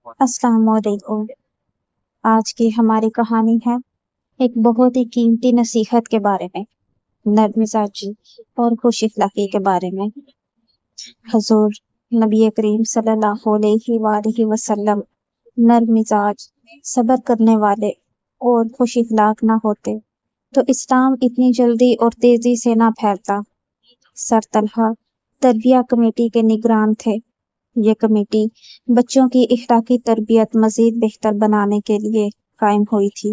السلام علیکم۔ آج کی ہماری کہانی ہے ایک بہت ہی قیمتی نصیحت کے بارے میں، نرم مزاجی اور خوش اخلاقی کے بارے میں۔ حضور نبی کریم صلی اللہ علیہ وآلہ وسلم نرم مزاج، صبر کرنے والے اور خوش اخلاق نہ ہوتے تو اسلام اتنی جلدی اور تیزی سے نہ پھیلتا۔ سر طلحہ تربیہ کمیٹی کے نگران تھے۔ یہ کمیٹی بچوں کی اخلاقی تربیت مزید بہتر بنانے کے لیے قائم ہوئی تھی۔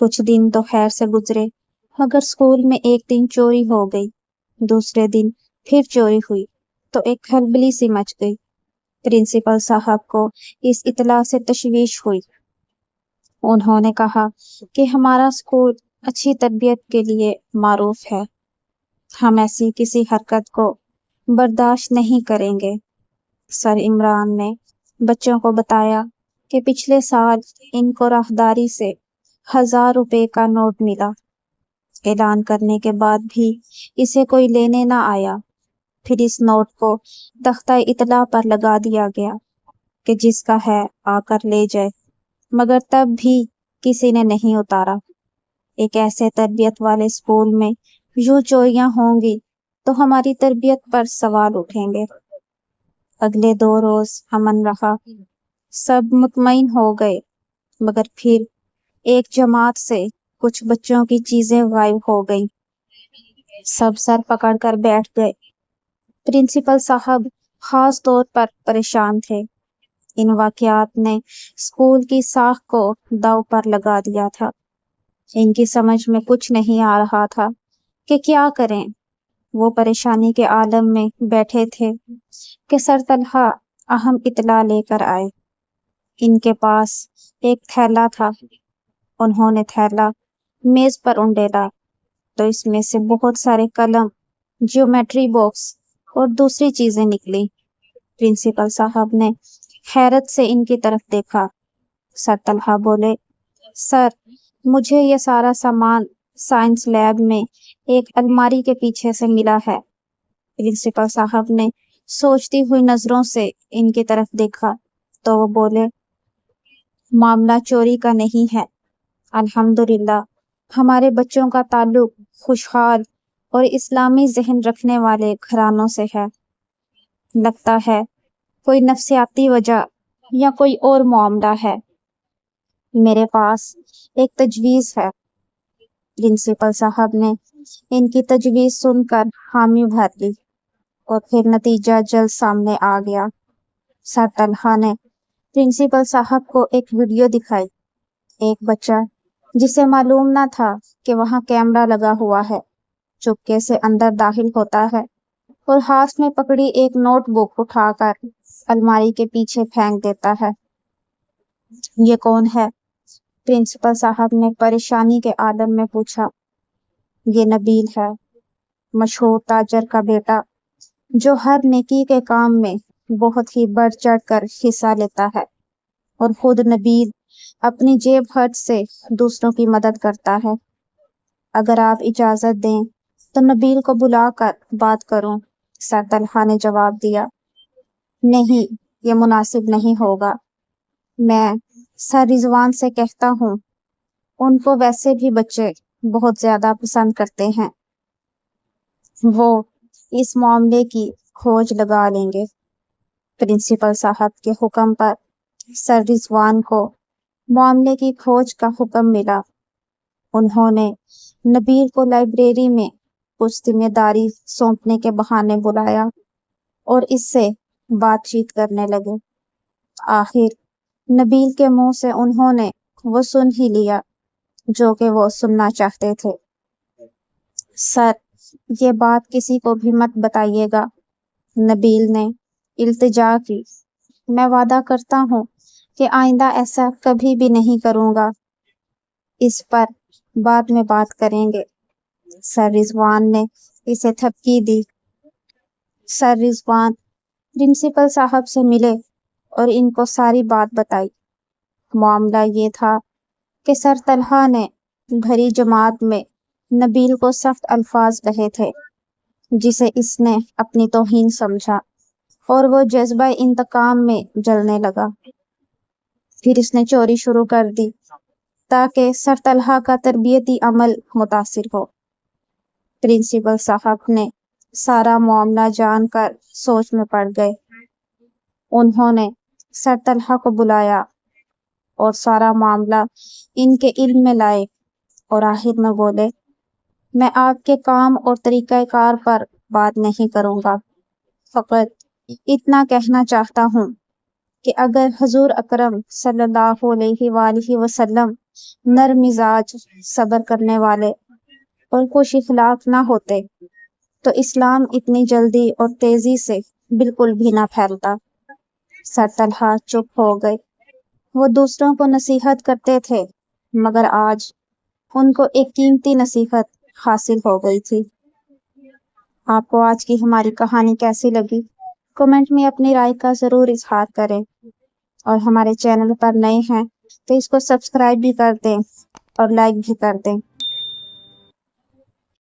کچھ دن تو خیر سے گزرے، مگر اسکول میں ایک دن چوری ہو گئی، دوسرے دن پھر چوری ہوئی تو ایک کھلبلی سی مچ گئی۔ پرنسپل صاحب کو اس اطلاع سے تشویش ہوئی۔ انہوں نے کہا کہ ہمارا اسکول اچھی تربیت کے لیے معروف ہے، ہم ایسی کسی حرکت کو برداشت نہیں کریں گے۔ سر عمران نے بچوں کو بتایا کہ پچھلے سال ان کو راہداری سے 1000 روپے کا نوٹ ملا۔ اعلان کرنے کے بعد بھی اسے کوئی لینے نہ آیا۔ پھر اس نوٹ کو تختہ اطلاع پر لگا دیا گیا کہ جس کا ہے آ کر لے جائے، مگر تب بھی کسی نے نہیں اتارا۔ ایک ایسے تربیت والے اسکول میں یوں چوریاں ہوں گی تو ہماری تربیت پر سوال اٹھیں گے۔ اگلے 2 روز امن رہا، سب مطمئن ہو گئے، مگر پھر ایک جماعت سے کچھ بچوں کی چیزیں غائب ہو گئیں۔ سب سر پکڑ کر بیٹھ گئے۔ پرنسپل صاحب خاص طور پر پریشان تھے۔ ان واقعات نے اسکول کی ساکھ کو داؤ پر لگا دیا تھا۔ ان کی سمجھ میں کچھ نہیں آ رہا تھا کہ کیا کریں۔ وہ پریشانی کے عالم میں بیٹھے تھے کہ سر طلحہ اہم اطلاع لے کر آئے۔ ان کے پاس ایک تھیلا تھا۔ انہوں نے تھیلا میز پر انڈیلا تو اس میں سے بہت سارے قلم، جیومیٹری باکس اور دوسری چیزیں نکلی۔ پرنسپل صاحب نے حیرت سے ان کی طرف دیکھا۔ سر طلحہ بولے، سر مجھے یہ سارا سامان سائنس لیب میں ایک الماری کے پیچھے سے ملا ہے۔ پرنسپل صاحب نے سوچتی ہوئی نظروں سے ان کی طرف دیکھا تو وہ بولے، معاملہ چوری کا نہیں ہے، الحمدللہ ہمارے بچوں کا تعلق خوشحال اور اسلامی ذہن رکھنے والے گھرانوں سے ہے۔ لگتا ہے کوئی نفسیاتی وجہ یا کوئی اور معاملہ ہے۔ میرے پاس ایک تجویز ہے۔ پرنسپل صاحب نے ان کی تجویز سن کر حامی بھر لی اور پھر نتیجہ جلد سامنے آ گیا۔ سر طلحہ نے پرنسپل صاحب کو ایک ویڈیو دکھائی۔ ایک بچہ جسے معلوم نہ تھا کہ وہاں کیمرہ لگا ہوا ہے، چپکے سے اندر داخل ہوتا ہے اور ہاتھ میں پکڑی ایک نوٹ بک اٹھا کر الماری کے پیچھے پھینک دیتا ہے۔ یہ کون ہے؟ پرنسپل صاحب نے پریشانی کے عالم میں پوچھا۔ یہ نبیل ہے، مشہور تاجر کا بیٹا، جو ہر نیکی کے کام میں بہت ہی بڑھ چڑھ کر حصہ لیتا ہے، اور خود نبیل اپنی جیب خرچ سے دوسروں کی مدد کرتا ہے۔ اگر آپ اجازت دیں تو نبیل کو بلا کر بات کروں، سر طلحہ نے جواب دیا۔ نہیں، یہ مناسب نہیں ہوگا، میں سر رضوان سے کہتا ہوں، ان کو ویسے بھی بچے بہت زیادہ پسند کرتے ہیں، وہ اس معاملے کی کھوج لگا لیں گے۔ پرنسپل صاحب کے حکم پر سر رضوان کو معاملے کی کھوج کا حکم ملا۔ انہوں نے نبیل کو لائبریری میں کچھ ذمہ داری سونپنے کے بہانے بلایا اور اس سے بات چیت کرنے لگے۔ آخر نبیل کے منہ سے انہوں نے وہ سن ہی لیا جو کہ وہ سننا چاہتے تھے۔ سر یہ بات کسی کو بھی مت بتائیے گا، نبیل نے التجا کی۔ میں وعدہ کرتا ہوں کہ آئندہ ایسا کبھی بھی نہیں کروں گا، اس پر بعد میں بات کریں گے۔ سر رضوان نے اسے تھپکی دی۔ سر رضوان پرنسپل صاحب سے ملے اور ان کو ساری بات بتائی۔ معاملہ یہ تھا کہ سر طلحہ نے بھری جماعت میں نبیل کو سخت الفاظ کہے تھے، جسے اس نے اپنی توہین سمجھا اور وہ جذبہ انتقام میں جلنے لگا۔ پھر اس نے چوری شروع کر دی تاکہ سر طلحہ کا تربیتی عمل متاثر ہو۔ پرنسپل صاحب نے سارا معاملہ جان کر سوچ میں پڑ گئے۔ انہوں نے سر طلحہ کو بلایا اور سارا معاملہ ان کے علم میں لائے اور آخر میں بولے، میں آپ کے کام اور طریقہ کار پر بات نہیں کروں گا، فقط اتنا کہنا چاہتا ہوں کہ اگر حضور اکرم صلی اللہ علیہ وآلہ وسلم نرم مزاج، صبر کرنے والے اور خوش اخلاق نہ ہوتے تو اسلام اتنی جلدی اور تیزی سے بالکل بھی نہ پھیلتا۔ سر طلحہ چپ ہو گئے۔ وہ دوسروں کو نصیحت کرتے تھے مگر آج ان کو ایک قیمتی نصیحت حاصل ہو گئی تھی۔ آپ کو آج کی ہماری کہانی کیسی لگی؟ کمنٹ میں اپنی رائے کا ضرور اظہار کریں، اور ہمارے چینل پر نئے ہیں تو اس کو سبسکرائب بھی کر دیں اور لائک بھی کر دیں۔